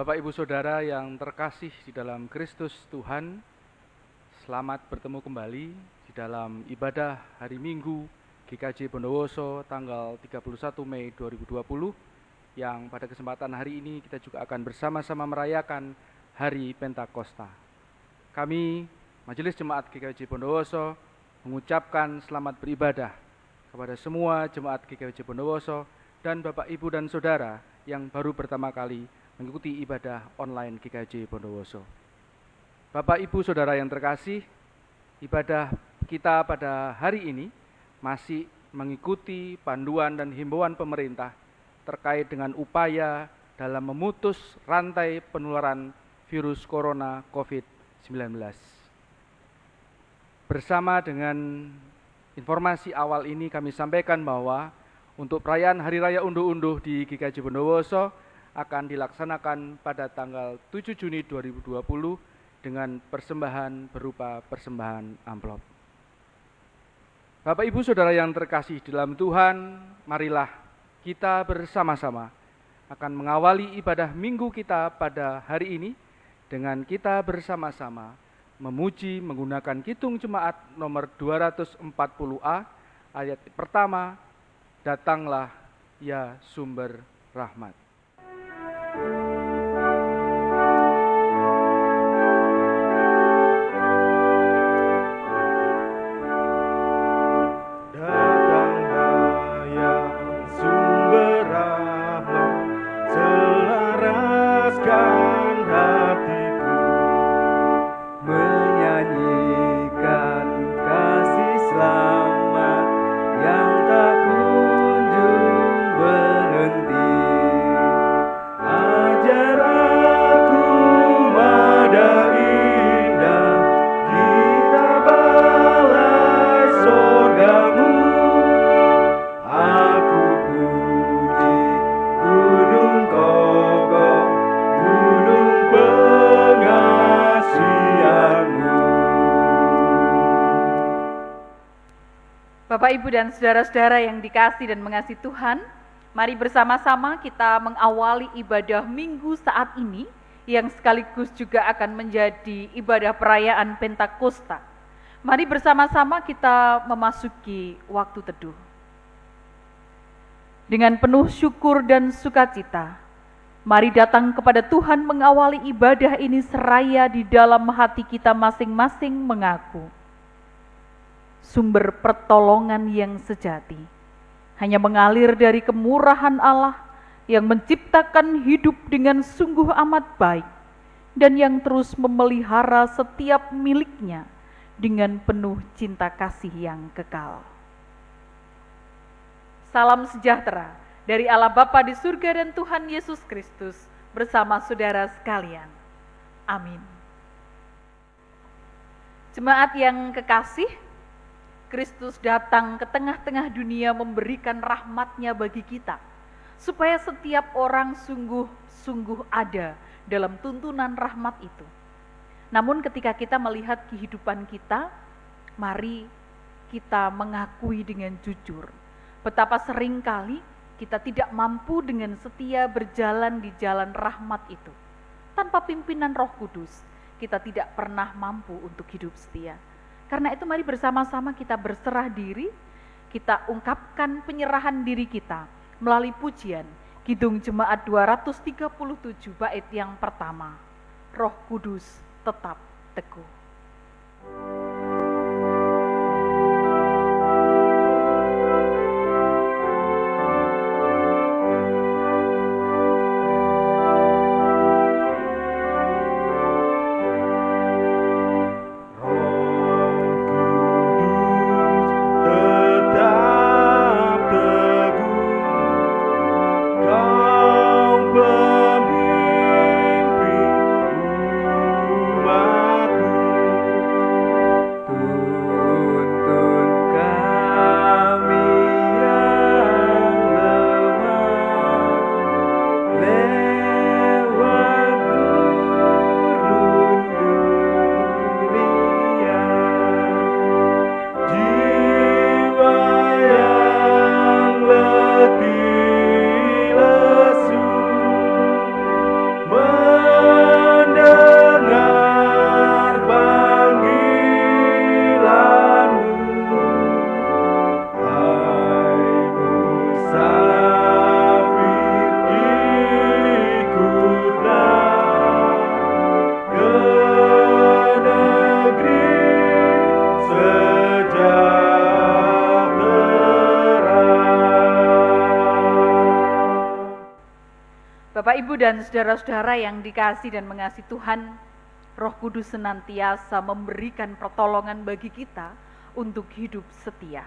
Bapak Ibu Saudara yang terkasih di dalam Kristus Tuhan, selamat bertemu kembali di dalam ibadah hari Minggu GKJ Bondowoso tanggal 31 Mei 2020 yang pada kesempatan hari ini kita juga akan bersama-sama merayakan Hari Pentakosta. Kami, Majelis Jemaat GKJ Bondowoso, mengucapkan selamat beribadah kepada semua jemaat GKJ Bondowoso dan Bapak Ibu dan Saudara yang baru pertama kali mengikuti ibadah online GKJ Bondowoso. Bapak Ibu Saudara yang terkasih, ibadah kita pada hari ini masih mengikuti panduan dan himbauan pemerintah terkait dengan upaya dalam memutus rantai penularan virus corona COVID-19. Bersama dengan informasi awal ini kami sampaikan bahwa untuk perayaan Hari Raya Unduh-Unduh di GKJ Bondowoso akan dilaksanakan pada tanggal 7 Juni 2020 dengan persembahan berupa persembahan amplop. Bapak Ibu Saudara yang terkasih di dalam Tuhan, marilah kita bersama-sama akan mengawali ibadah minggu kita pada hari ini dengan kita bersama-sama memuji menggunakan Kidung Jemaat nomor 240A ayat pertama, datanglah ya sumber rahmat. Bapak, Ibu, dan saudara-saudara yang dikasihi dan mengasihi Tuhan, mari bersama-sama kita mengawali ibadah minggu saat ini yang sekaligus juga akan menjadi ibadah perayaan Pentakosta. Mari bersama-sama kita memasuki waktu teduh. Dengan penuh syukur dan sukacita, mari datang kepada Tuhan mengawali ibadah ini seraya di dalam hati kita masing-masing mengaku sumber pertolongan yang sejati hanya mengalir dari kemurahan Allah yang menciptakan hidup dengan sungguh amat baik dan yang terus memelihara setiap miliknya dengan penuh cinta kasih yang kekal. Salam sejahtera dari Allah Bapa di surga dan Tuhan Yesus Kristus bersama saudara sekalian. Amin. Jemaat yang kekasih, Kristus datang ke tengah-tengah dunia memberikan rahmat-Nya bagi kita, supaya setiap orang sungguh-sungguh ada dalam tuntunan rahmat itu. Namun ketika kita melihat kehidupan kita, mari kita mengakui dengan jujur, betapa seringkali kita tidak mampu dengan setia berjalan di jalan rahmat itu. Tanpa pimpinan Roh Kudus, kita tidak pernah mampu untuk hidup setia. Karena itu mari bersama-sama kita berserah diri, kita ungkapkan penyerahan diri kita melalui pujian Kidung Jemaat 237 bait yang pertama, Roh Kudus tetap teguh. Bapak, Ibu, dan saudara-saudara yang dikasihi dan mengasihi Tuhan, Roh Kudus senantiasa memberikan pertolongan bagi kita untuk hidup setia.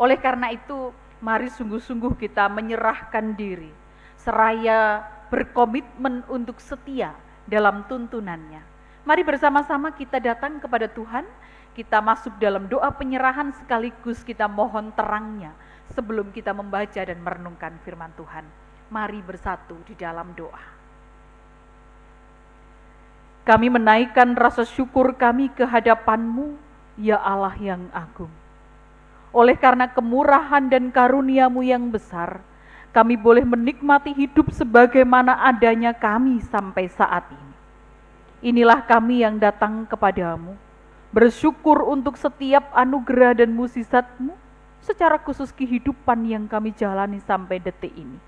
Oleh karena itu, mari sungguh-sungguh kita menyerahkan diri, seraya berkomitmen untuk setia dalam tuntunannya. Mari bersama-sama kita datang kepada Tuhan, kita masuk dalam doa penyerahan sekaligus kita mohon terangnya sebelum kita membaca dan merenungkan firman Tuhan. Mari bersatu di dalam doa. Kami menaikkan rasa syukur kami ke hadapan-Mu, ya Allah yang agung. Oleh karena kemurahan dan karunia-Mu yang besar, kami boleh menikmati hidup sebagaimana adanya kami sampai saat ini. Inilah kami yang datang kepadamu, bersyukur untuk setiap anugerah dan mukjizat-Mu, secara khusus kehidupan yang kami jalani sampai detik ini.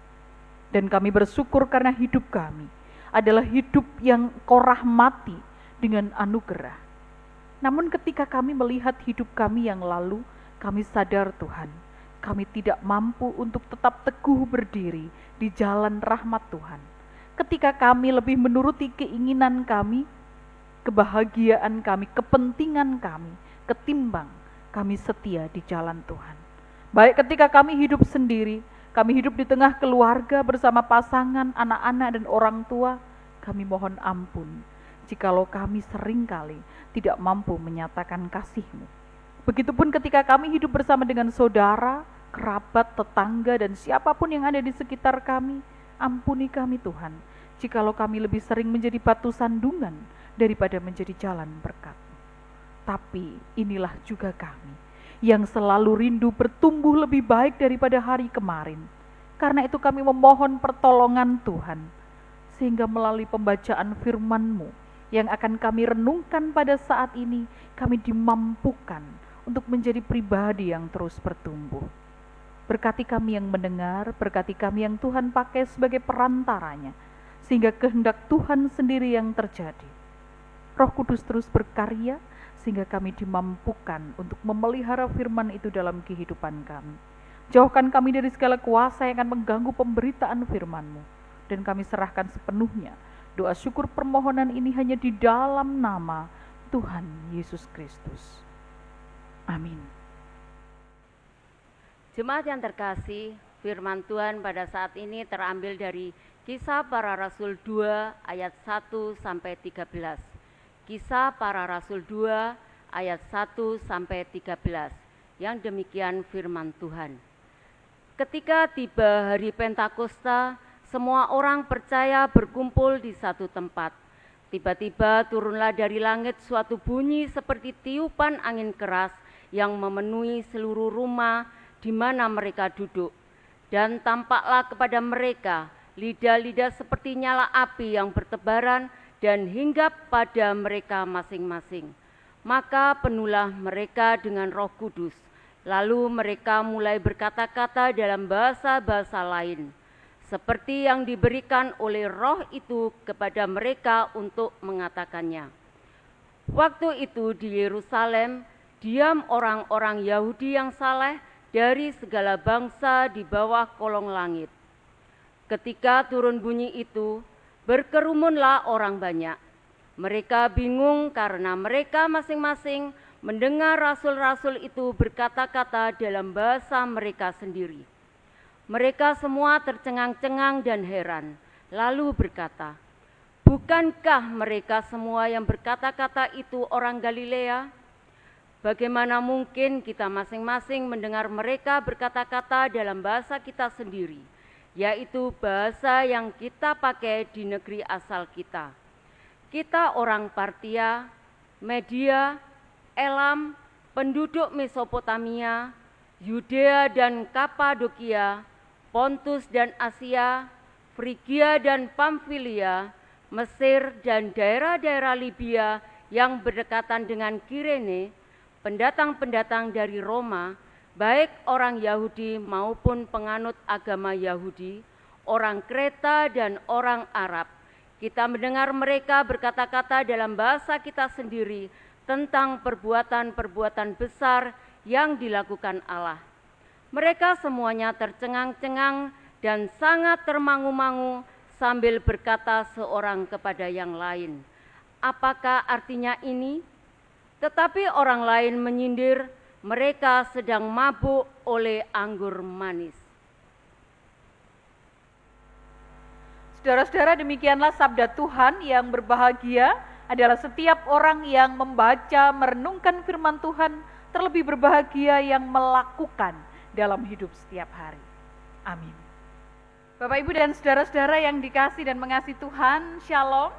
Dan kami bersyukur karena hidup kami adalah hidup yang Kau rahmati dengan anugerah. Namun ketika kami melihat hidup kami yang lalu, kami sadar Tuhan, kami tidak mampu untuk tetap teguh berdiri di jalan rahmat Tuhan. Ketika kami lebih menuruti keinginan kami, kebahagiaan kami, kepentingan kami, ketimbang kami setia di jalan Tuhan. Baik ketika kami hidup sendiri, kami hidup di tengah keluarga bersama pasangan, anak-anak dan orang tua, kami mohon ampun jikalau kami seringkali tidak mampu menyatakan kasih-Mu. Begitupun ketika kami hidup bersama dengan saudara, kerabat, tetangga, dan siapapun yang ada di sekitar kami, ampuni kami Tuhan, jikalau kami lebih sering menjadi batu sandungan daripada menjadi jalan berkat-Mu. Tapi inilah juga kami yang selalu rindu bertumbuh lebih baik daripada hari kemarin. Karena itu kami memohon pertolongan Tuhan, sehingga melalui pembacaan firman-Mu yang akan kami renungkan pada saat ini, kami dimampukan untuk menjadi pribadi yang terus bertumbuh. Berkati kami yang mendengar, berkati kami yang Tuhan pakai sebagai perantaranya, sehingga kehendak Tuhan sendiri yang terjadi. Roh Kudus terus berkarya, sehingga kami dimampukan untuk memelihara firman itu dalam kehidupan kami. Jauhkan kami dari segala kuasa yang akan mengganggu pemberitaan firman-Mu, dan kami serahkan sepenuhnya doa syukur permohonan ini hanya di dalam nama Tuhan Yesus Kristus. Amin. Jemaat yang terkasih, firman Tuhan pada saat ini terambil dari Kisah Para Rasul 2 ayat 1 sampai 13. Kisah Para Rasul 2 ayat 1 sampai 13. Yang demikian firman Tuhan. Ketika tiba hari Pentakosta, semua orang percaya berkumpul di satu tempat. Tiba-tiba turunlah dari langit suatu bunyi seperti tiupan angin keras yang memenuhi seluruh rumah di mana mereka duduk. Dan tampaklah kepada mereka lidah-lidah seperti nyala api yang bertebaran dan hinggap pada mereka masing-masing. Maka penuhlah mereka dengan Roh Kudus. Lalu mereka mulai berkata-kata dalam bahasa-bahasa lain, seperti yang diberikan oleh Roh itu kepada mereka untuk mengatakannya. Waktu itu di Yerusalem diam orang-orang Yahudi yang saleh dari segala bangsa di bawah kolong langit. Ketika turun bunyi itu, berkerumunlah orang banyak. Mereka bingung karena mereka masing-masing mendengar rasul-rasul itu berkata-kata dalam bahasa mereka sendiri. Mereka semua tercengang-cengang dan heran, lalu berkata, "Bukankah mereka semua yang berkata-kata itu orang Galilea? Bagaimana mungkin kita masing-masing mendengar mereka berkata-kata dalam bahasa kita sendiri, yaitu bahasa yang kita pakai di negeri asal kita? Kita orang Partia, Media, Elam, penduduk Mesopotamia, Yudea dan Kapadokia, Pontus dan Asia, Frigia dan Pamfilia, Mesir dan daerah-daerah Libya yang berdekatan dengan Kirene, pendatang-pendatang dari Roma, baik orang Yahudi maupun penganut agama Yahudi, orang Kreta dan orang Arab. Kita mendengar mereka berkata-kata dalam bahasa kita sendiri tentang perbuatan-perbuatan besar yang dilakukan Allah. Mereka semuanya tercengang-cengang dan sangat termangu-mangu sambil berkata seorang kepada yang lain, "Apakah artinya ini?" Tetapi orang lain menyindir, "Mereka sedang mabuk oleh anggur manis." Saudara-saudara, demikianlah sabda Tuhan. Yang berbahagia adalah setiap orang yang membaca, merenungkan firman Tuhan, terlebih berbahagia yang melakukan dalam hidup setiap hari. Amin. Bapak, Ibu, dan saudara-saudara yang dikasih dan mengasihi Tuhan, Shalom.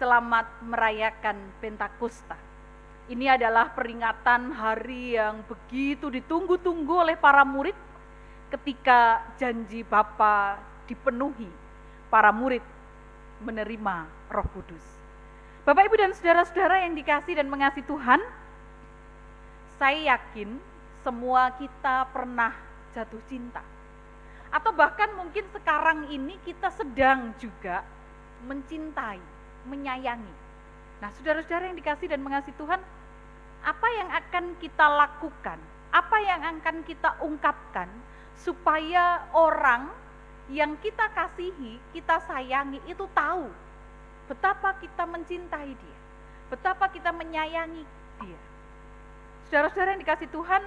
Selamat merayakan Pentakosta. Ini adalah peringatan hari yang begitu ditunggu-tunggu oleh para murid ketika janji Bapa dipenuhi, para murid menerima Roh Kudus. Bapak, Ibu, dan saudara-saudara yang dikasih dan mengasihi Tuhan, saya yakin semua kita pernah jatuh cinta. Atau bahkan mungkin sekarang ini kita sedang juga mencintai, menyayangi. Nah, saudara-saudara yang dikasih dan mengasihi Tuhan, apa yang akan kita lakukan? Apa yang akan kita ungkapkan supaya orang yang kita kasihi, kita sayangi itu tahu betapa kita mencintai dia, betapa kita menyayangi dia. Saudara-saudara yang dikasih Tuhan,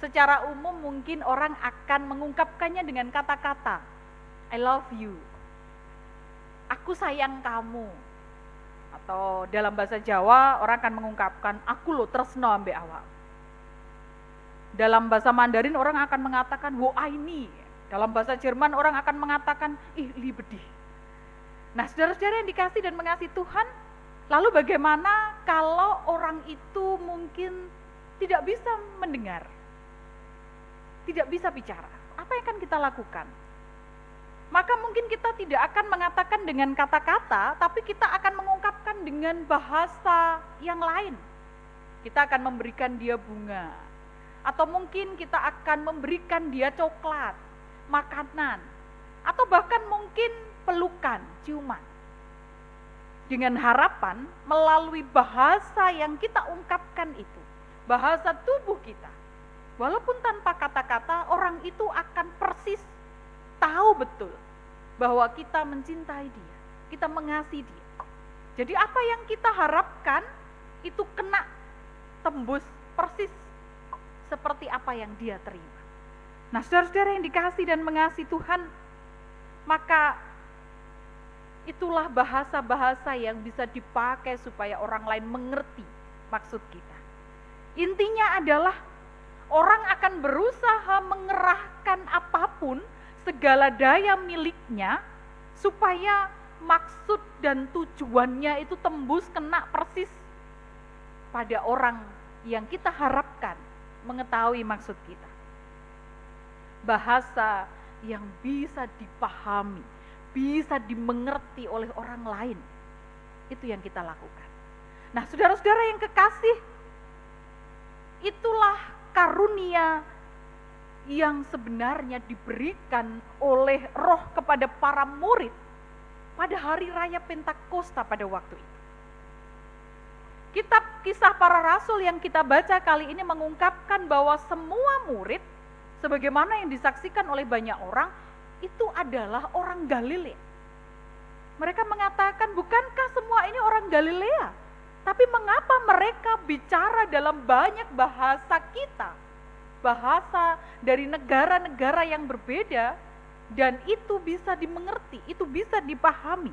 secara umum mungkin orang akan mengungkapkannya dengan kata-kata, "I love you," "Aku sayang kamu." Atau dalam bahasa Jawa orang akan mengungkapkan, "Aku lo tresno ambek awak." Dalam bahasa Mandarin orang akan mengatakan, "Wo aini." Dalam bahasa Jerman orang akan mengatakan, "Ih libedih." Nah, saudara-saudara yang dikasih dan mengasihi Tuhan, lalu bagaimana kalau orang itu mungkin tidak bisa mendengar, tidak bisa bicara? Apa yang akan kita lakukan? Maka mungkin kita tidak akan mengatakan dengan kata-kata, tapi kita akan mengungkapkan dengan bahasa yang lain. Kita akan memberikan dia bunga, atau mungkin kita akan memberikan dia coklat, makanan, atau bahkan mungkin pelukan, ciuman. Dengan harapan melalui bahasa yang kita ungkapkan itu, bahasa tubuh kita, walaupun tanpa kata-kata, orang itu akan persis tahu betul bahwa kita mencintai dia, kita mengasihi dia. Jadi apa yang kita harapkan itu kena tembus persis seperti apa yang dia terima. Nah, saudara-saudara yang dikasihi dan mengasihi Tuhan, maka itulah bahasa-bahasa yang bisa dipakai supaya orang lain mengerti maksud kita. Intinya adalah orang akan berusaha mengerahkan apapun, segala daya miliknya, supaya maksud dan tujuannya itu tembus kena persis pada orang yang kita harapkan mengetahui maksud kita. Bahasa yang bisa dipahami, bisa dimengerti oleh orang lain, itu yang kita lakukan. Nah, saudara-saudara yang kekasih, itulah karunia yang sebenarnya diberikan oleh Roh kepada para murid pada hari raya Pentakosta pada waktu itu. Kitab Kisah Para Rasul yang kita baca kali ini mengungkapkan bahwa semua murid, sebagaimana yang disaksikan oleh banyak orang, itu adalah orang Galilea. Mereka mengatakan, bukankah semua ini orang Galilea? Tapi mengapa mereka bicara dalam banyak bahasa kita? Bahasa dari negara-negara yang berbeda, dan itu bisa dimengerti, itu bisa dipahami.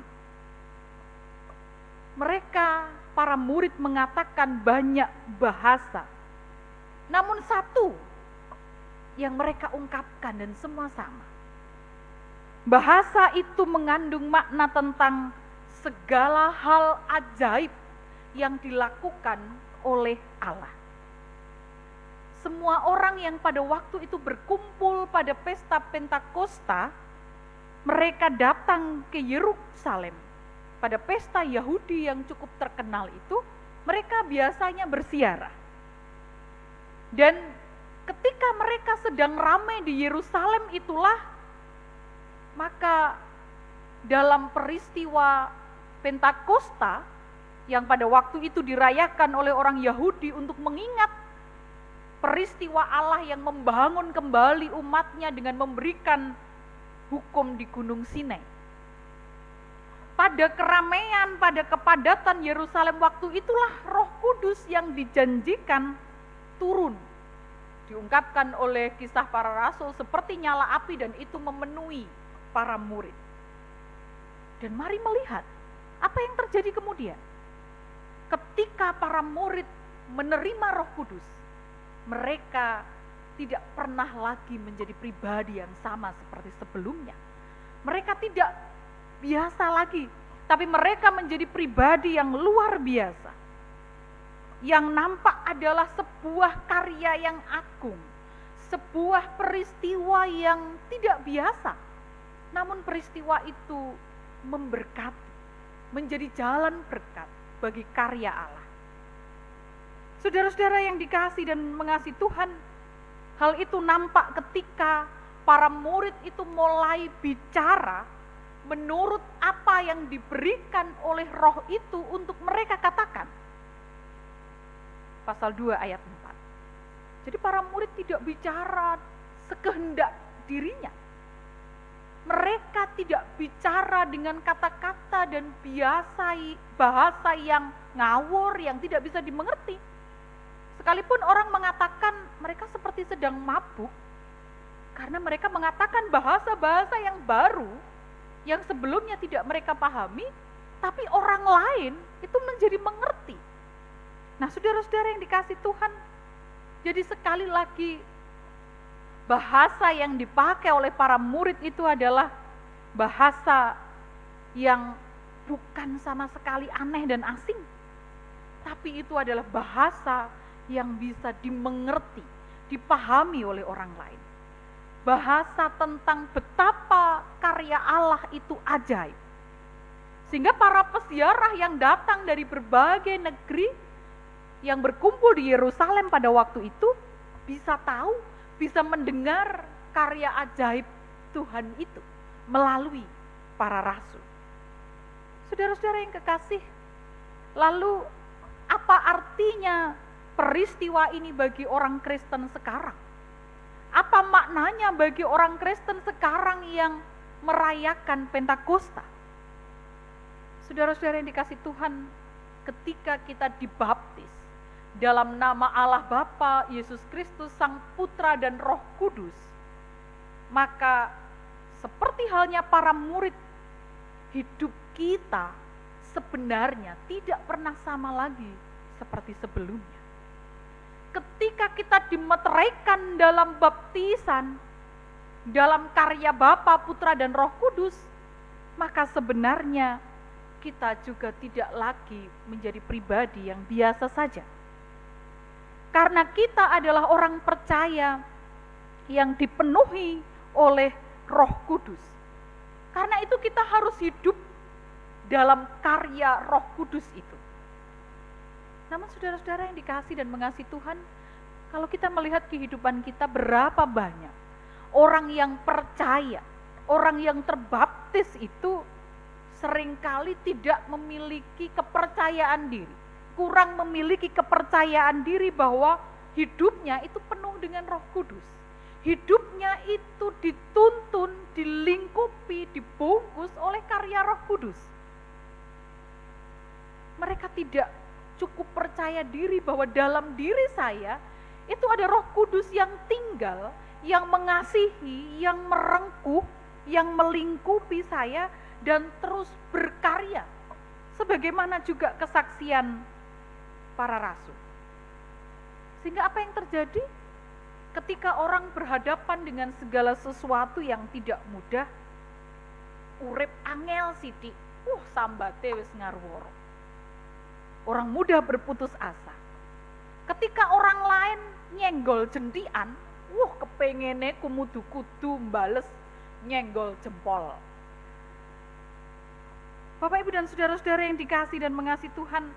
Mereka, para murid mengatakan banyak bahasa. Namun satu yang mereka ungkapkan dan semua sama. Bahasa itu mengandung makna tentang segala hal ajaib yang dilakukan oleh Allah. Semua orang yang pada waktu itu berkumpul pada pesta Pentakosta, mereka datang ke Yerusalem. Pada pesta Yahudi yang cukup terkenal itu, mereka biasanya berziarah. Dan ketika mereka sedang ramai di Yerusalem itulah, maka dalam peristiwa Pentakosta yang pada waktu itu dirayakan oleh orang Yahudi untuk mengingat peristiwa Allah yang membangun kembali umatnya dengan memberikan hukum di Gunung Sinai. pada keramaian, pada kepadatan Yerusalem waktu itulah Roh Kudus yang dijanjikan turun. Diungkapkan oleh Kisah Para Rasul seperti nyala api dan itu memenuhi para murid. Dan mari melihat apa yang terjadi kemudian. Ketika para murid menerima Roh Kudus, mereka tidak pernah lagi menjadi pribadi yang sama seperti sebelumnya. Mereka tidak biasa lagi, tapi mereka menjadi pribadi yang luar biasa. Yang nampak adalah sebuah karya yang agung, sebuah peristiwa yang tidak biasa. Namun peristiwa itu memberkati, menjadi jalan berkat bagi karya Allah. Saudara-saudara yang dikasihi dan mengasihi Tuhan, hal itu nampak ketika para murid itu mulai bicara menurut apa yang diberikan oleh Roh itu untuk mereka katakan. Pasal 2 ayat 4. Jadi para murid tidak bicara sekehendak dirinya. Mereka tidak bicara dengan kata-kata dan bahasa yang ngawur, yang tidak bisa dimengerti. Sekalipun orang mengatakan mereka seperti sedang mabuk, karena mereka mengatakan bahasa-bahasa yang baru, yang sebelumnya tidak mereka pahami, tapi orang lain itu menjadi mengerti. Nah, saudara-saudara yang dikasihi Tuhan, jadi sekali lagi bahasa yang dipakai oleh para murid itu adalah bahasa yang bukan sama sekali aneh dan asing, tapi itu adalah bahasa yang bisa dimengerti, dipahami oleh orang lain. Bahasa tentang betapa karya Allah itu ajaib. Sehingga para peziarah yang datang dari berbagai negeri yang berkumpul di Yerusalem pada waktu itu bisa tahu, bisa mendengar karya ajaib Tuhan itu melalui para rasul. Saudara-saudara yang kekasih, lalu apa artinya peristiwa ini bagi orang Kristen sekarang? Apa maknanya bagi orang Kristen sekarang yang merayakan Pentakosta? Saudara-saudara yang dikasihi Tuhan, ketika kita dibaptis dalam nama Allah Bapa, Yesus Kristus, Sang Putra dan Roh Kudus, maka seperti halnya para murid, hidup kita sebenarnya tidak pernah sama lagi seperti sebelumnya. Ketika kita dimeteraikan dalam baptisan, dalam karya Bapa, Putra dan Roh Kudus, maka sebenarnya kita juga tidak lagi menjadi pribadi yang biasa saja. Karena kita adalah orang percaya yang dipenuhi oleh Roh Kudus. Karena itu kita harus hidup dalam karya Roh Kudus itu. Namun saudara-saudara yang dikasihi dan mengasihi Tuhan, kalau kita melihat kehidupan kita, berapa banyak orang yang percaya, orang yang terbaptis itu seringkali tidak memiliki kepercayaan diri, kurang memiliki kepercayaan diri bahwa hidupnya itu penuh dengan Roh Kudus. Hidupnya itu dituntun, dilingkupi, dibungkus oleh karya Roh Kudus. Mereka tidak cukup percaya diri bahwa dalam diri saya itu ada Roh Kudus yang tinggal, yang mengasihi, yang merengkuh, yang melingkupi saya dan terus berkarya. Sebagaimana juga kesaksian para rasul. Sehingga apa yang terjadi? Ketika orang berhadapan dengan segala sesuatu yang tidak mudah, urip angel sithik, sambate wis ngarwara. Orang mudah berputus asa. Ketika orang lain nyenggol jentikan, kepengene kudu mbales nyenggol jempol. Bapak, Ibu dan saudara-saudara yang dikasihi dan mengasihi Tuhan,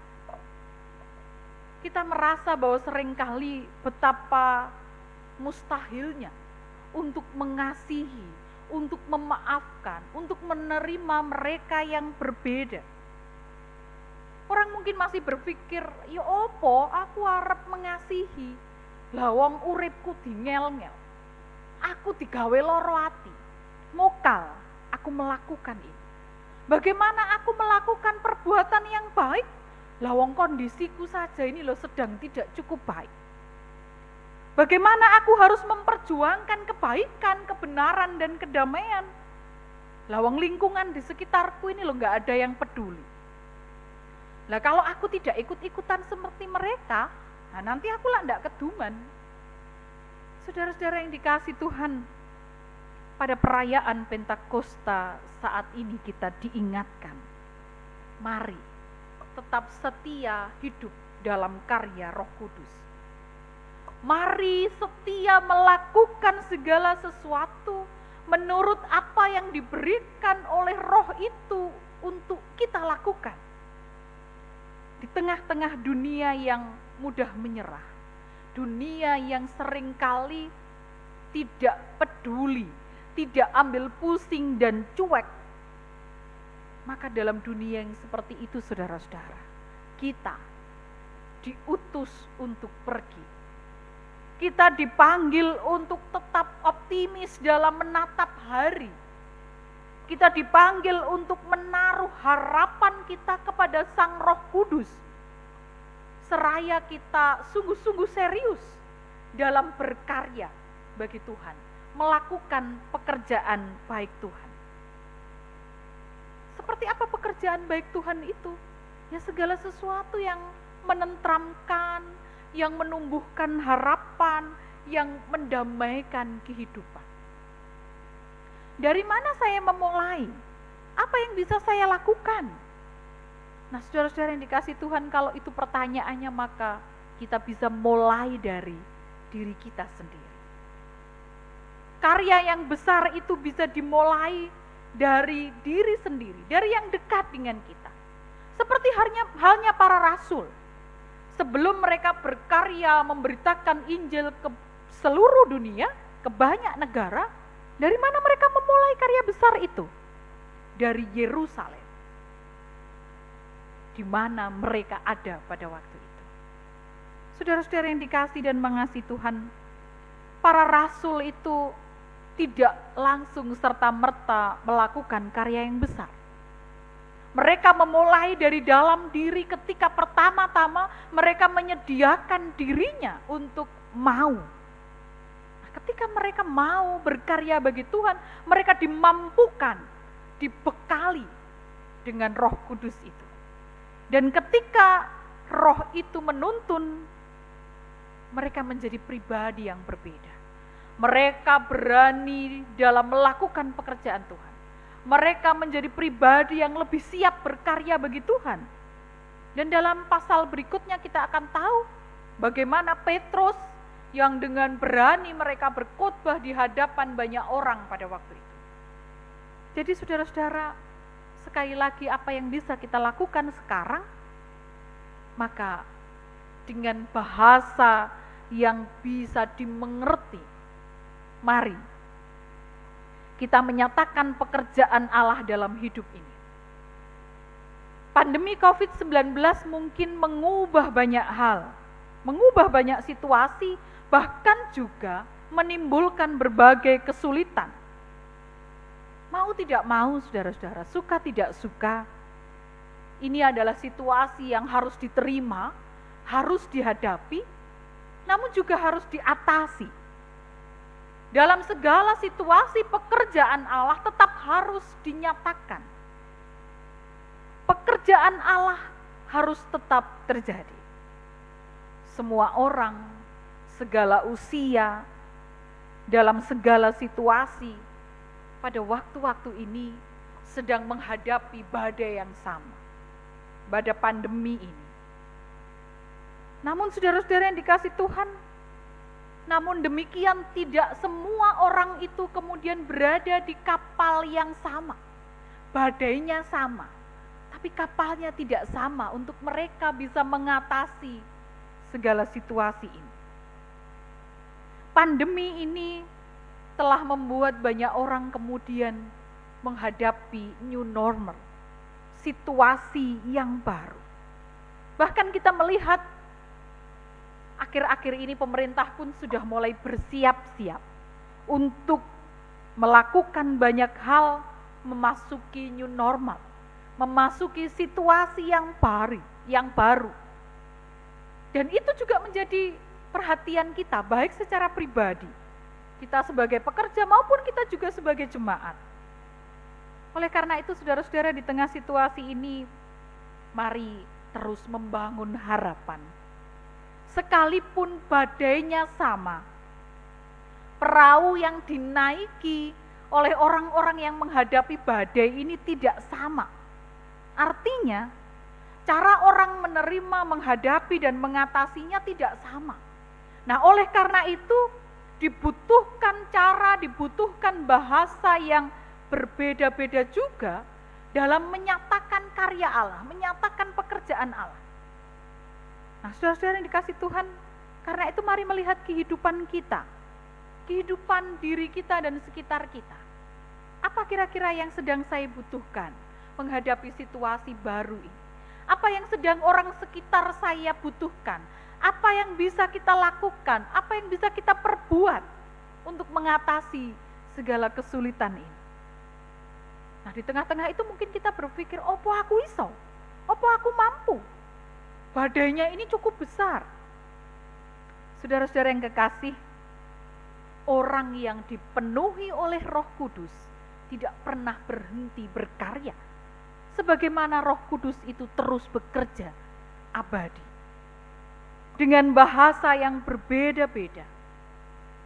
kita merasa bahwa seringkali betapa mustahilnya untuk mengasihi, untuk memaafkan, untuk menerima mereka yang berbeda. Orang mungkin masih berpikir, ya opo aku arep mengasihi, lah wong uripku dingel-ngel, aku digawe loro ati, mokal aku melakukan ini. Bagaimana aku melakukan perbuatan yang baik? Lawang kondisiku saja ini loh sedang tidak cukup baik. Bagaimana aku harus memperjuangkan kebaikan, kebenaran, dan kedamaian? Lawang lingkungan di sekitarku ini loh nggak ada yang peduli. Nah kalau aku tidak ikut-ikutan seperti mereka, nah nanti aku lah nggak keduman. Saudara-saudara yang dikasih Tuhan, pada perayaan Pentakosta saat ini kita diingatkan, mari tetap setia hidup dalam karya Roh Kudus. Mari setia melakukan segala sesuatu menurut apa yang diberikan oleh Roh itu untuk kita lakukan. Di tengah-tengah dunia yang mudah menyerah, dunia yang seringkali tidak peduli, tidak ambil pusing dan cuek, maka dalam dunia yang seperti itu saudara-saudara, kita diutus untuk pergi. Kita dipanggil untuk tetap optimis dalam menatap hari. Kita dipanggil untuk menaruh harapan kita kepada Sang Roh Kudus. Seraya kita sungguh-sungguh serius dalam berkarya bagi Tuhan, melakukan pekerjaan baik Tuhan. Seperti apa pekerjaan baik Tuhan itu? Ya segala sesuatu yang menenteramkan, yang menumbuhkan harapan, yang mendamaikan kehidupan. Dari mana saya memulai? Apa yang bisa saya lakukan? Nah, saudara-saudara yang dikasih Tuhan, kalau itu pertanyaannya, maka kita bisa mulai dari diri kita sendiri. Karya yang besar itu bisa dimulai dari diri sendiri, dari yang dekat dengan kita. Seperti halnya para rasul. Sebelum mereka berkarya memberitakan Injil ke seluruh dunia, ke banyak negara, dari mana mereka memulai karya besar itu? Dari Yerusalem, di mana mereka ada pada waktu itu. Saudara-saudara yang dikasih dan mengasihi Tuhan, para rasul itu tidak langsung serta-merta melakukan karya yang besar. Mereka memulai dari dalam diri ketika pertama-tama mereka menyediakan dirinya untuk mau. Nah, ketika mereka mau berkarya bagi Tuhan, mereka dimampukan, dibekali dengan Roh Kudus itu. Dan ketika Roh itu menuntun, mereka menjadi pribadi yang berbeda. Mereka berani dalam melakukan pekerjaan Tuhan. Mereka menjadi pribadi yang lebih siap berkarya bagi Tuhan. Dan dalam pasal berikutnya kita akan tahu bagaimana Petrus yang dengan berani mereka berkhotbah di hadapan banyak orang pada waktu itu. Jadi saudara-saudara, sekali lagi apa yang bisa kita lakukan sekarang, maka dengan bahasa yang bisa dimengerti, mari kita menyatakan pekerjaan Allah dalam hidup ini. Pandemi COVID-19 mungkin mengubah banyak hal, mengubah banyak situasi, bahkan juga menimbulkan berbagai kesulitan. Mau tidak mau, saudara-saudara, suka tidak suka, ini adalah situasi yang harus diterima, harus dihadapi, namun juga harus diatasi. Dalam segala situasi pekerjaan Allah tetap harus dinyatakan. Pekerjaan Allah harus tetap terjadi. Semua orang, segala usia, dalam segala situasi, pada waktu-waktu ini sedang menghadapi badai yang sama. Badai pandemi ini. Namun saudara-saudara yang dikasih Tuhan, namun demikian tidak semua orang itu kemudian berada di kapal yang sama. Badainya sama, tapi kapalnya tidak sama untuk mereka bisa mengatasi segala situasi ini. Pandemi ini telah membuat banyak orang kemudian menghadapi new normal, situasi yang baru. Bahkan kita melihat akhir-akhir ini pemerintah pun sudah mulai bersiap-siap untuk melakukan banyak hal memasuki new normal. memasuki situasi yang baru. Dan itu juga menjadi perhatian kita, baik secara pribadi, kita sebagai pekerja maupun kita juga sebagai jemaat. Oleh karena itu, saudara-saudara, di tengah situasi ini, mari terus membangun harapan. Sekalipun badainya sama, perahu yang dinaiki oleh orang-orang yang menghadapi badai ini tidak sama. Artinya, cara orang menerima, menghadapi, dan mengatasinya tidak sama. Nah, oleh karena itu, dibutuhkan cara, dibutuhkan bahasa yang berbeda-beda juga dalam menyatakan karya Allah, menyatakan pekerjaan Allah. Nah, saudara-saudara yang dikasih Tuhan, karena itu mari melihat kehidupan kita, kehidupan diri kita dan sekitar kita. Apa kira-kira yang sedang saya butuhkan menghadapi situasi baru ini? Apa yang sedang orang sekitar saya butuhkan? Apa yang bisa kita lakukan? Apa yang bisa kita perbuat untuk mengatasi segala kesulitan ini? Nah, di tengah-tengah itu mungkin kita berpikir, opo aku iso? Opo aku mampu? Badainya ini cukup besar. Saudara-saudara yang kekasih, orang yang dipenuhi oleh Roh Kudus tidak pernah berhenti berkarya, sebagaimana Roh Kudus itu terus bekerja abadi. Dengan bahasa yang berbeda-beda,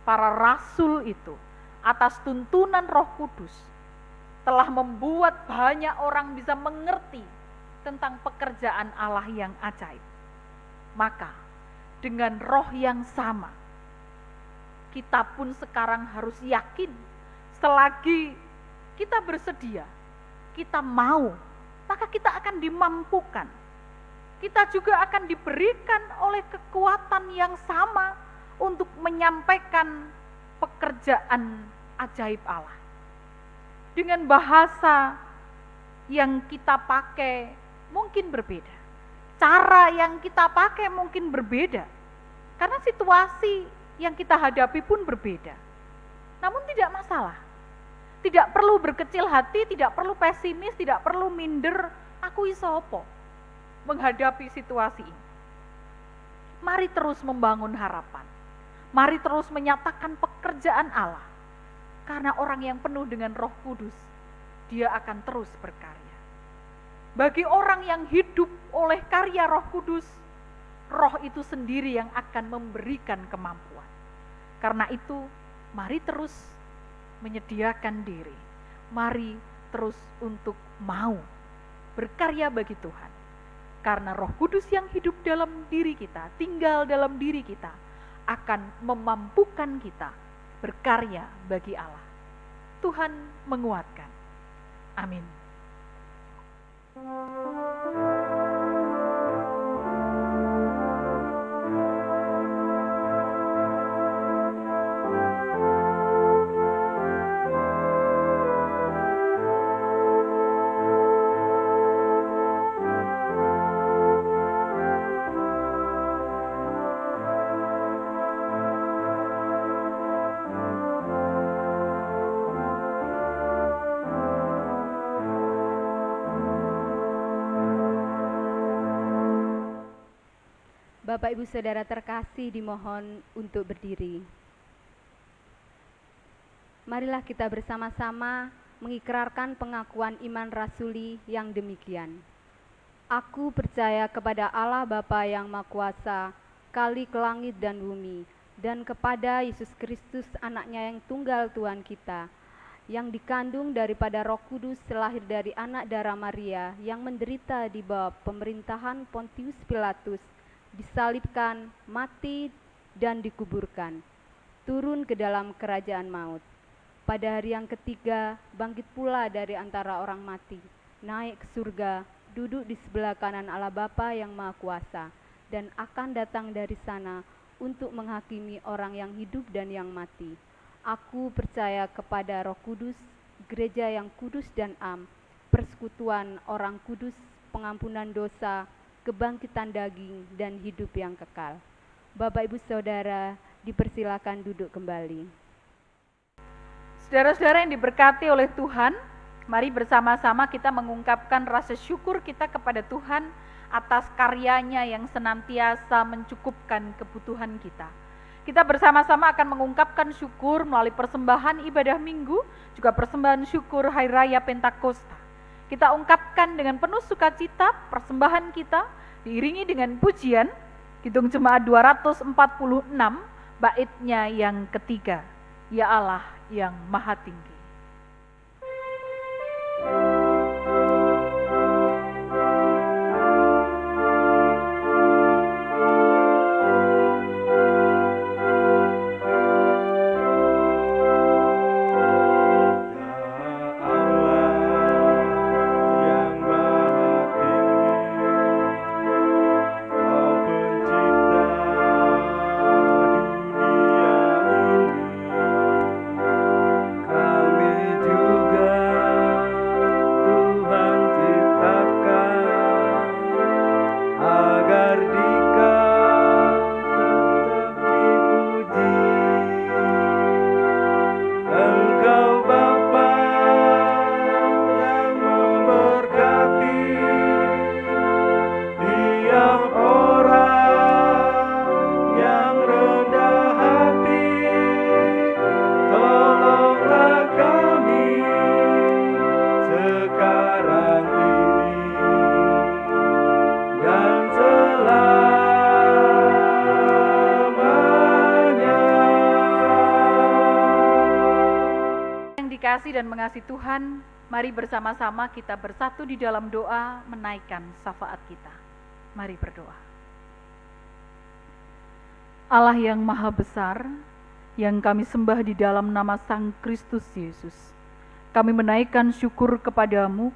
para rasul itu atas tuntunan Roh Kudus telah membuat banyak orang bisa mengerti tentang pekerjaan Allah yang ajaib. Maka dengan roh yang sama, kita pun sekarang harus yakin, selagi kita bersedia, kita mau, maka kita akan dimampukan. Kita juga akan diberikan oleh kekuatan yang sama untuk menyampaikan pekerjaan ajaib Allah. Dengan bahasa yang kita pakai mungkin berbeda. Cara yang kita pakai mungkin berbeda. Karena situasi yang kita hadapi pun berbeda. Namun tidak masalah. Tidak perlu berkecil hati, tidak perlu pesimis, tidak perlu minder. Aku iso apa menghadapi situasi ini. Mari terus membangun harapan. Mari terus menyatakan pekerjaan Allah. Karena orang yang penuh dengan Roh Kudus, dia akan terus berkarya. Bagi orang yang hidup oleh karya Roh Kudus, Roh itu sendiri yang akan memberikan kemampuan. Karena itu, mari terus menyediakan diri. Mari terus untuk mau berkarya bagi Tuhan. Karena Roh Kudus yang hidup dalam diri kita, tinggal dalam diri kita, akan memampukan kita berkarya bagi Allah. Tuhan menguatkan. Amin. Bapak Ibu Saudara terkasih, dimohon untuk berdiri. Marilah kita bersama-sama mengikrarkan pengakuan iman rasuli yang demikian. Aku percaya kepada Allah Bapa yang Maha Kuasa, Khalik langit dan bumi, dan kepada Yesus Kristus anaknya yang tunggal Tuhan kita, yang dikandung daripada Roh Kudus, lahir dari anak darah Maria, yang menderita di bawah pemerintahan Pontius Pilatus, disalibkan, mati, dan dikuburkan, turun ke dalam kerajaan maut. Pada hari yang ketiga, bangkit pula dari antara orang mati, naik ke surga, duduk di sebelah kanan Allah Bapa yang Maha Kuasa, dan akan datang dari sana untuk menghakimi orang yang hidup dan yang mati. Aku percaya kepada Roh Kudus, gereja yang kudus dan am, persekutuan orang kudus, pengampunan dosa, kebangkitan daging, dan hidup yang kekal. Bapak Ibu Saudara, dipersilakan duduk kembali. Saudara-saudara yang diberkati oleh Tuhan, Mari bersama-sama kita mengungkapkan rasa syukur kita kepada Tuhan atas karyanya yang senantiasa mencukupkan kebutuhan kita. Kita bersama-sama akan mengungkapkan syukur melalui persembahan ibadah minggu, juga persembahan syukur Hari Raya Pentakosta. Kita ungkapkan dengan penuh sukacita persembahan kita, diiringi dengan pujian, Kidung Jemaat 246, baitnya yang ketiga, Ya Allah yang Maha Tinggi. Dan mengasihi Tuhan, mari bersama-sama kita bersatu di dalam doa menaikkan syafaat kita. Mari berdoa. Allah yang maha besar, yang kami sembah di dalam nama Sang Kristus Yesus, kami menaikkan syukur kepadamu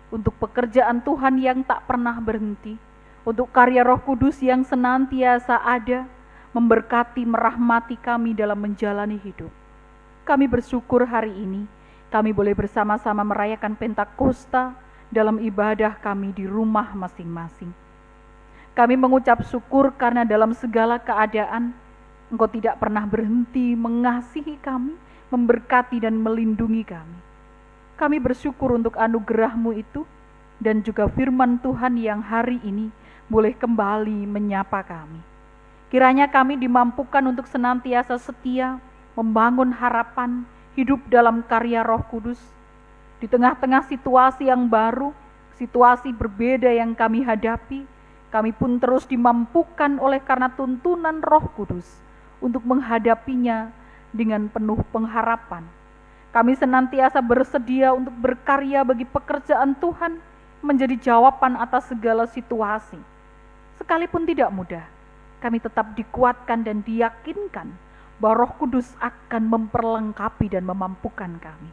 untuk pekerjaan Tuhan yang tak pernah berhenti, untuk karya Roh Kudus yang senantiasa ada, memberkati, merahmati kami dalam menjalani hidup. Kami bersyukur hari ini, kami boleh bersama-sama merayakan Pentakosta dalam ibadah kami di rumah masing-masing. Kami mengucap syukur karena dalam segala keadaan Engkau tidak pernah berhenti mengasihi kami, memberkati dan melindungi kami. Kami bersyukur untuk anugerah-Mu itu dan juga firman Tuhan yang hari ini boleh kembali menyapa kami. Kiranya kami dimampukan untuk senantiasa setia, membangun harapan, hidup dalam karya Roh Kudus. Di tengah-tengah situasi yang baru, situasi berbeda yang kami hadapi, kami pun terus dimampukan oleh karena tuntunan Roh Kudus untuk menghadapinya dengan penuh pengharapan. Kami senantiasa bersedia untuk berkarya bagi pekerjaan Tuhan, menjadi jawaban atas segala situasi. Sekalipun tidak mudah, kami tetap dikuatkan dan diyakinkan bahwa Roh Kudus akan memperlengkapi dan memampukan kami.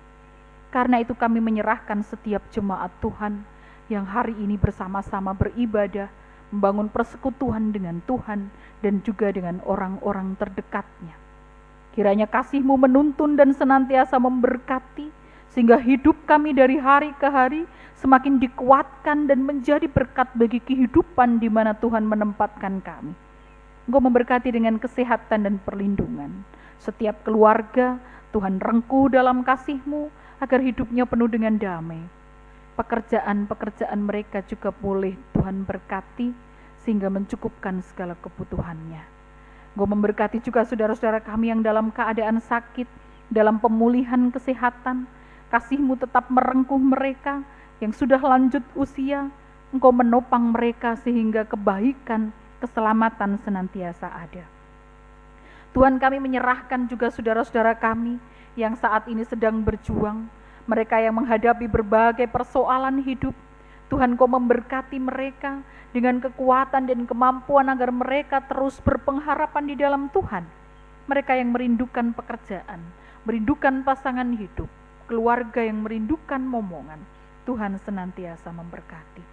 Karena itu kami menyerahkan setiap jemaat Tuhan yang hari ini bersama-sama beribadah, membangun persekutuan dengan Tuhan dan juga dengan orang-orang terdekatnya. Kiranya kasih-Mu menuntun dan senantiasa memberkati, sehingga hidup kami dari hari ke hari semakin dikuatkan dan menjadi berkat bagi kehidupan di mana Tuhan menempatkan kami. Engkau memberkati dengan kesehatan dan perlindungan. Setiap keluarga, Tuhan rengkuh dalam kasih-Mu agar hidupnya penuh dengan damai. Pekerjaan-pekerjaan mereka juga boleh Tuhan berkati sehingga mencukupkan segala kebutuhannya. Engkau memberkati juga saudara-saudara kami yang dalam keadaan sakit, dalam pemulihan kesehatan. Kasih-Mu tetap merengkuh mereka yang sudah lanjut usia. Engkau menopang mereka sehingga kebaikan, keselamatan senantiasa ada. Tuhan, kami menyerahkan juga saudara-saudara kami yang saat ini sedang berjuang, mereka yang menghadapi berbagai persoalan hidup. Tuhan, Kau memberkati mereka dengan kekuatan dan kemampuan agar mereka terus berpengharapan di dalam Tuhan. Mereka yang merindukan pekerjaan, merindukan pasangan hidup, keluarga yang merindukan momongan, Tuhan senantiasa memberkati.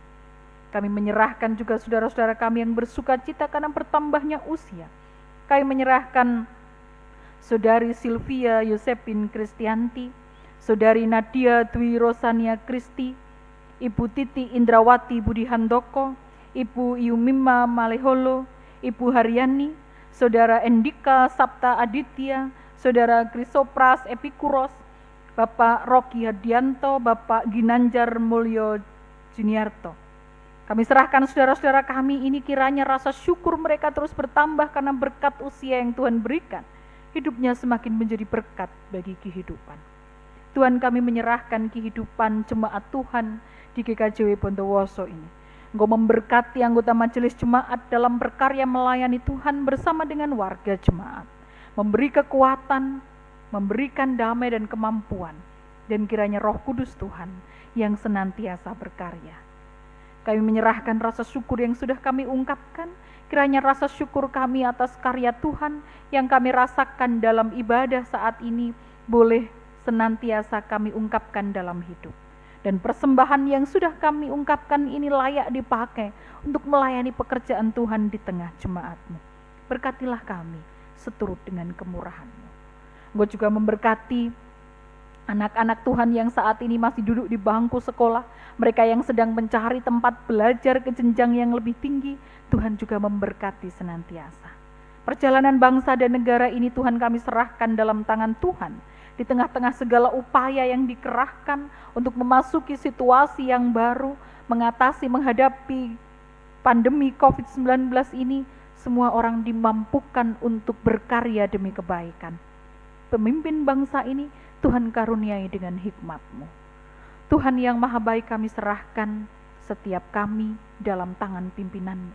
Kami menyerahkan juga saudara-saudara kami yang bersuka cita karena bertambahnya usia. Kami menyerahkan Saudari Sylvia Yosepin Kristianti, Saudari Nadia Dwi Rosania Kristi, Ibu Titi Indrawati Budi Handoko, Ibu Yumima Maleholo, Ibu Haryani, Saudara Endika Sabta Aditya, Saudara Krisopras Epikuros, Bapak Rocky Hadianto, Bapak Ginanjar Mulyo Juniarto. Kami serahkan saudara-saudara kami ini, kiranya rasa syukur mereka terus bertambah karena berkat usia yang Tuhan berikan. Hidupnya semakin menjadi berkat bagi kehidupan. Tuhan, kami menyerahkan kehidupan jemaat Tuhan di GKJW Bondowoso ini. Engkau memberkati anggota majelis jemaat dalam berkarya melayani Tuhan bersama dengan warga jemaat. Memberi kekuatan, memberikan damai dan kemampuan. Dan kiranya Roh Kudus Tuhan yang senantiasa berkarya. Kami menyerahkan rasa syukur yang sudah kami ungkapkan. Kiranya rasa syukur kami atas karya Tuhan yang kami rasakan dalam ibadah saat ini boleh senantiasa kami ungkapkan dalam hidup. Dan persembahan yang sudah kami ungkapkan ini layak dipakai untuk melayani pekerjaan Tuhan di tengah jemaat-Mu. Berkatilah kami seturut dengan kemurahan-Mu. Engkau juga memberkati anak-anak Tuhan yang saat ini masih duduk di bangku sekolah, mereka yang sedang mencari tempat belajar ke jenjang yang lebih tinggi, Tuhan juga memberkati senantiasa. Perjalanan bangsa dan negara ini Tuhan kami serahkan dalam tangan Tuhan. Di tengah-tengah segala upaya yang dikerahkan untuk memasuki situasi yang baru, menghadapi pandemi COVID-19 ini, semua orang dimampukan untuk berkarya demi kebaikan. Pemimpin bangsa ini Tuhan karuniai dengan hikmat-Mu. Tuhan yang maha baik, kami serahkan setiap kami dalam tangan pimpinan-Mu.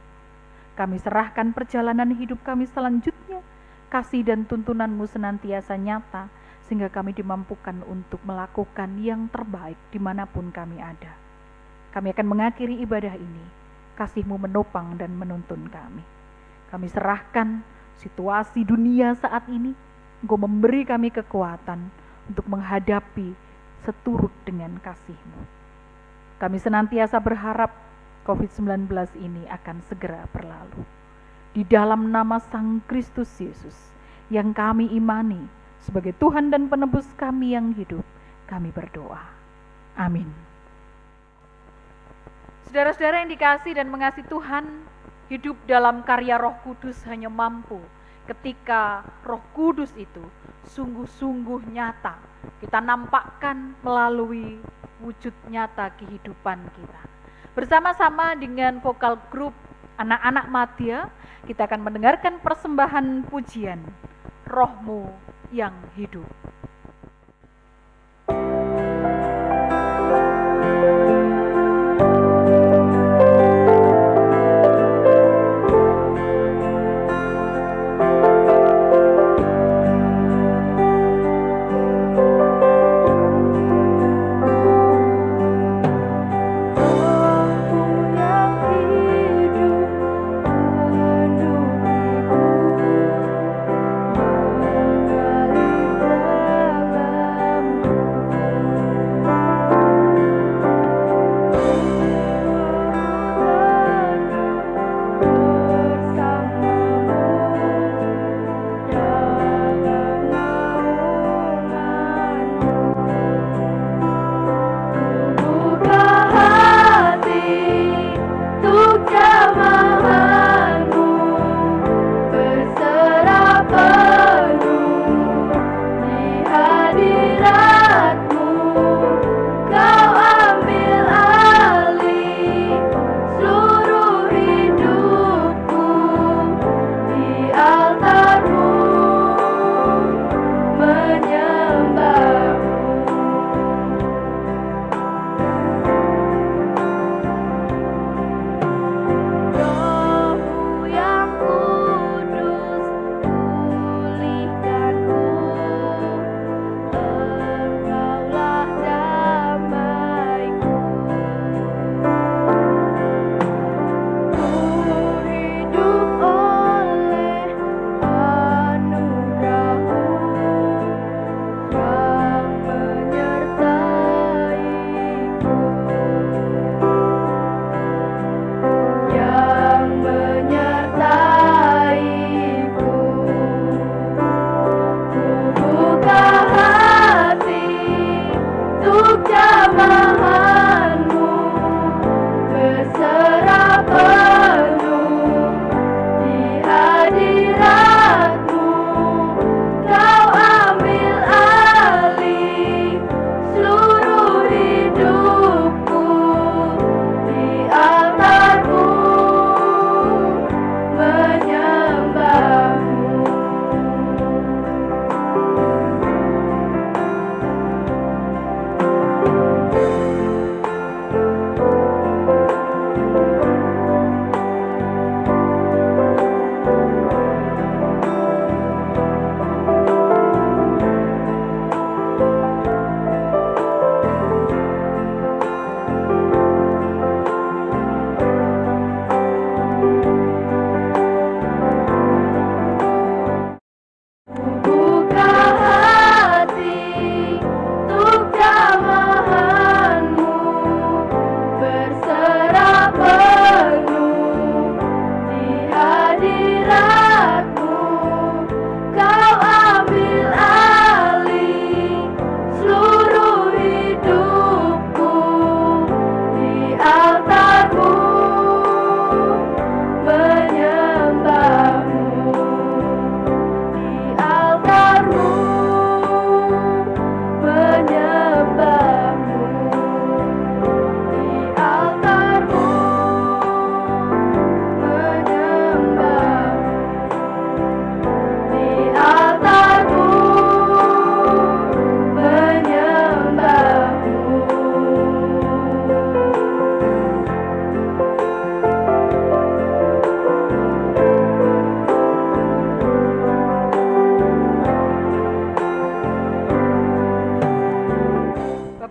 Kami serahkan perjalanan hidup kami selanjutnya, kasih dan tuntunan-Mu senantiasa nyata, sehingga kami dimampukan untuk melakukan yang terbaik dimanapun kami ada. Kami akan mengakhiri ibadah ini, kasih-Mu menopang dan menuntun kami. Kami serahkan situasi dunia saat ini, Engkau memberi kami kekuatan untuk menghadapi seturut dengan kasih-Mu. Kami senantiasa berharap COVID-19 ini akan segera berlalu. Di dalam nama Sang Kristus Yesus yang kami imani sebagai Tuhan dan penebus kami yang hidup, kami berdoa. Amin. Saudara-saudara yang dikasihi dan mengasihi Tuhan, hidup dalam karya Roh Kudus hanya mampu ketika Roh Kudus itu sungguh-sungguh nyata kita nampakkan melalui wujud nyata kehidupan kita. Bersama-sama dengan vokal grup anak-anak Madya, kita akan mendengarkan persembahan pujian Roh-Mu yang hidup. Mengalirkan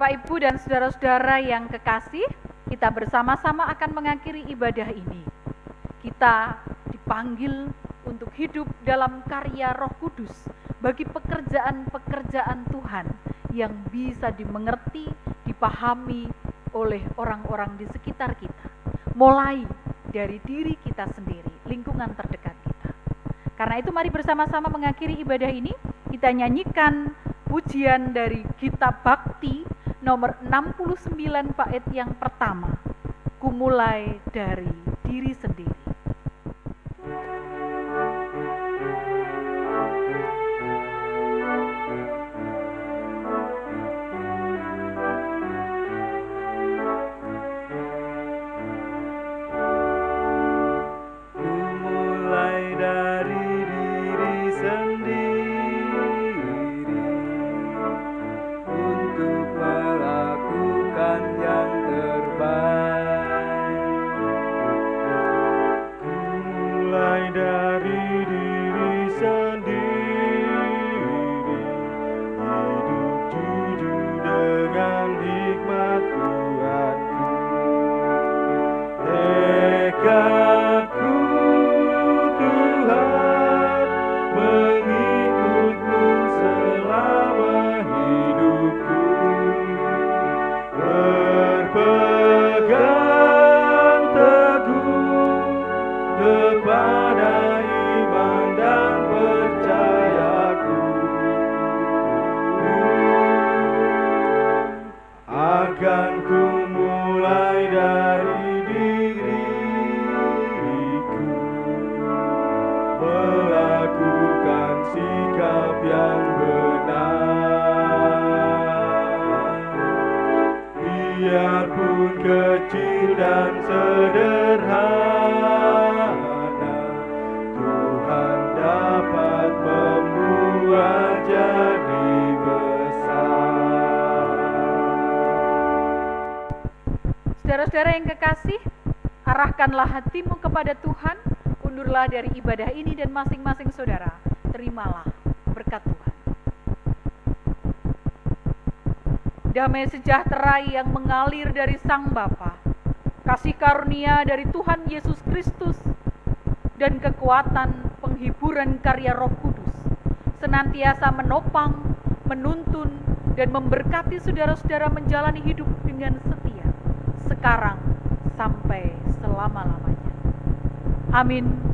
Bapak, Ibu, dan saudara-saudara yang kekasih, kita bersama-sama akan mengakhiri ibadah ini. Kita dipanggil untuk hidup dalam karya Roh Kudus bagi pekerjaan-pekerjaan Tuhan yang bisa dimengerti, dipahami oleh orang-orang di sekitar kita. Mulai dari diri kita sendiri, lingkungan terdekat kita. Karena itu mari bersama-sama mengakhiri ibadah ini, kita nyanyikan pujian dari Kitab Bakti nomor 69 bait yang pertama. Ku mulai dari diri sendiri. Saudara-saudara yang kekasih, arahkanlah hatimu kepada Tuhan, undurlah dari ibadah ini dan masing-masing saudara, terimalah berkat Tuhan. Damai sejahtera yang mengalir dari Sang Bapa, kasih karunia dari Tuhan Yesus Kristus, dan kekuatan penghiburan karya Roh Kudus, senantiasa menopang, menuntun, dan memberkati saudara-saudara menjalani hidup dengan setia, sekarang sampai selama-lamanya. Amin.